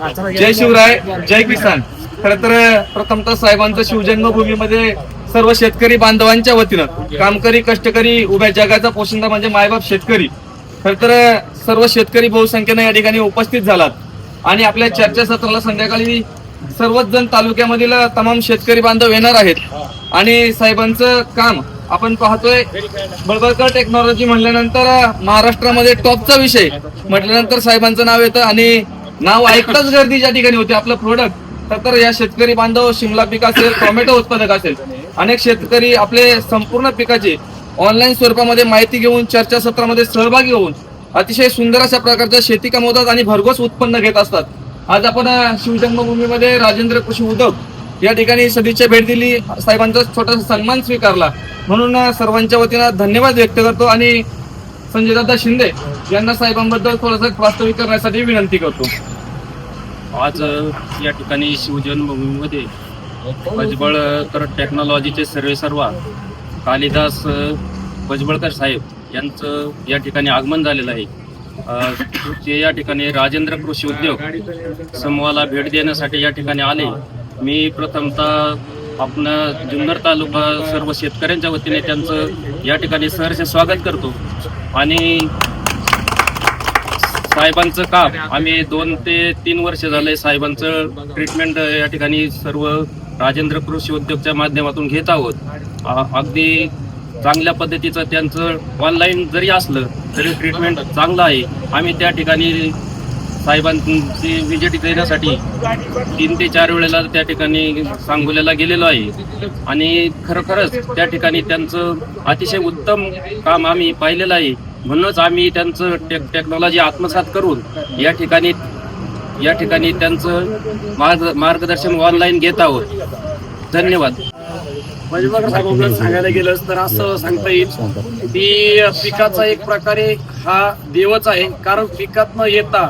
जय शिवराय, जय किसान. खर तर प्रथमतः साहेबांचं शिवजन्मभूमीमध्ये सर्व शेतकरी बांधवांच्या वतीनं कामकरी कष्टकरी उभ्या जगाचा पोशिंदा म्हणजे मायबाप शेतकरी. खर तर सर्व शेतकरी बहुसंख्येने या ठिकाणी उपस्थित झालात आणि आपल्या चर्चासत्राला संध्याकाळी सर्वच जण तालुक्यामधील तमाम शेतकरी बांधव येणार आहेत. आणि साहेबांचं काम आपण पाहतोय. बळबळकर टेक्नॉलॉजी म्हटल्यानंतर महाराष्ट्रामध्ये टॉपचा विषय म्हटल्यानंतर साहेबांचं नाव येतं आणि नाव ऐकताच गर्दी ज्या ठिकाणी होते आपलं प्रोडक्ट. तर या शेतकरी बांधव शिमला पीक असेल, टोमॅटो उत्पादक असेल, अनेक शेतकरी आपले संपूर्ण पिकाची ऑनलाईन स्वरूपामध्ये माहिती घेऊन चर्चासत्रामध्ये सहभागी होऊन अतिशय सुंदर अशा प्रकारच्या शेती कमवतात आणि भरघोस उत्पन्न घेत असतात. आज आपण शिवजन्मभूमीमध्ये राजेंद्र कृषी उद्योग या ठिकाणी सदिच्छा भेट दिली, साहेबांचा छोटासा सन्मान स्वीकारला, म्हणून सर्वांच्या वतीनं धन्यवाद व्यक्त करतो आणि संजयदादा शिंदे यांना साहेबांबद्दल थोडंसं वास्तविक करण्यासाठी विनंती करतो. आज या ठिकाणी शिवजन्मभूमीमध्ये भजबळकर टेक्नॉलॉजीचे सर्वेसर्वा कालिदास भजबळकर साहेब यांचं या ठिकाणी आगमन झालेलं आहे. ते या ठिकाणी राजेंद्र कृषी उद्योग समूहाला भेट देण्यासाठी या ठिकाणी आले. मी प्रथमतः आपण जुन्नर तालुका सर्व शेतकऱ्यांच्या वतीने त्यांचं या ठिकाणी सहर्ष स्वागत करतो. आणि साहेबांचं काम आम्ही 2 ते 3 वर्ष झाले साहेबांचं ट्रीटमेंट या ठिकाणी सर्व राजेंद्र कृषी उद्योगच्या माध्यमातून घेत आहोत. अगदी चांगल्या पद्धतीचं त्यांचं ऑनलाईन जरी असलं तरी ट्रीटमेंट चांगलं आहे. आम्ही त्या ठिकाणी साहेबांची विजिट देण्यासाठी 3 ते 4 वेळेला त्या ठिकाणी सांगोल्याला गेलेलो आहे आणि खरोखरच त्या ठिकाणी त्यांचं अतिशय उत्तम काम आम्ही पाहिलेलं आहे. म्हणूनच आम्ही त्यांचं टेक्नॉलॉजी आत्मसात करून या ठिकाणी त्यांचं मार्गदर्शन ऑनलाईन घेत आहोत. धन्यवाद. भजबळकर साहेबांबद्दल सांगायला गेलं तर असं सांगता येईल की पिकाचा एक प्रकारे हा देवच आहे. कारण पिकात न येता,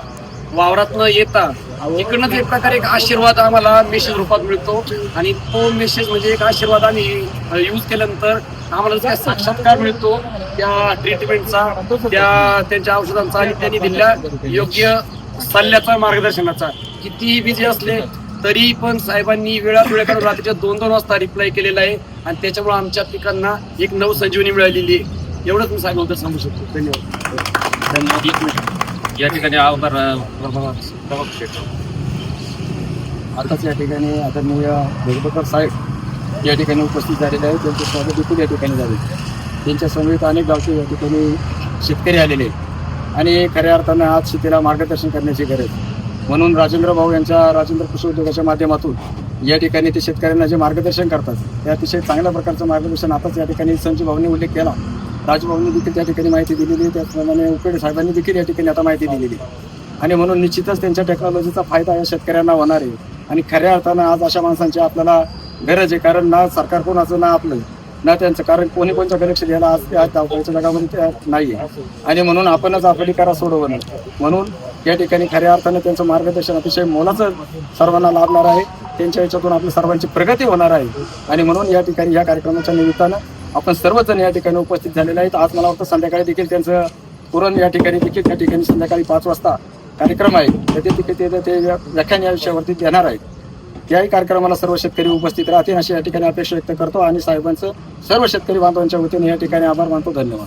वावरात न येता इकडनंच एक प्रकारे एक आशीर्वाद आम्हाला मेसेज रूपात मिळतो आणि तो मेसेज म्हणजे एक आशीर्वाद आम्ही यूज केल्यानंतर आम्हाला काय साक्षात्कार मिळतो त्या ट्रीटमेंटचा, त्यांच्या औषधांचा आणि त्यांनी दिलेल्या योग्य सल्ल्याचा, मार्गदर्शनाचा. कितीही बिझी असले तरी पण साहेबांनी वेळात करून रात्रीच्या 2-2 वाजता रिप्लाय केलेला आहे आणि त्याच्यामुळे आमच्या पिकांना एक नवसंजीवनी मिळालेली आहे. एवढंच मी साहेबांबद्दल सांगू शकतो. धन्यवाद. या ठिकाणी आभार. आताच या ठिकाणी आदरणीय भजबळकर साहेब या ठिकाणी उपस्थित झालेले आहेत. त्यांचे स्वागत देखील या ठिकाणी झाले. त्यांच्या समवेत अनेक गावचे या ठिकाणी शेतकरी आलेले आहेत आणि खऱ्या अर्थानं आज शेतीला मार्गदर्शन करण्याची गरज. म्हणून राजेंद्र कृषी उद्योगाच्या माध्यमातून या ठिकाणी ते शेतकऱ्यांना जे मार्गदर्शन करतात ते अतिशय चांगल्या प्रकारचं मार्गदर्शन आताच या ठिकाणी संजय भाऊंनी उल्लेख केला. राजभाऊंनी देखील त्या ठिकाणी माहिती दिलेली, त्याचप्रमाणे उकडे साहेबांनी देखील या ठिकाणी आता माहिती दिलेली आणि म्हणून निश्चितच त्यांच्या टेक्नॉलॉजीचा फायदा या शेतकऱ्यांना होणार आहे. आणि खऱ्या अर्थानं आज अशा माणसांची आपल्याला गरज आहे. कारण ना सरकार कोणाचं ना आपलं ना त्यांचं, कारण कोणी कोणत्या लक्ष द्यायला आज या धावपळीच्या जगामध्ये नाही आहे आणि म्हणून आपणच आपली करा सोडवणं. म्हणून या ठिकाणी खऱ्या अर्थानं त्यांचं मार्गदर्शन अतिशय मोलाचं सर्वांना लाभणार आहे. त्यांच्या याच्यातून आपली सर्वांची प्रगती होणार आहे आणि म्हणून या ठिकाणी या कार्यक्रमाच्या निमित्तानं आपण सर्वजण या ठिकाणी उपस्थित झालेले आहेत. आज मला वाटतं संध्याकाळी देखील त्यांचं पुरण या ठिकाणी देखील त्या ठिकाणी संध्याकाळी 5 वाजता कार्यक्रम आहे. ते व्याख्यान या विषयावरती देणार आहेत. त्याही कार्यक्रमाला सर्व शेतकरी उपस्थित राहतील अशी या ठिकाणी अपेक्षा व्यक्त करतो आणि साहेबांचं सर्व शेतकरी बांधवांच्या वतीने या ठिकाणी आभार मानतो. धन्यवाद.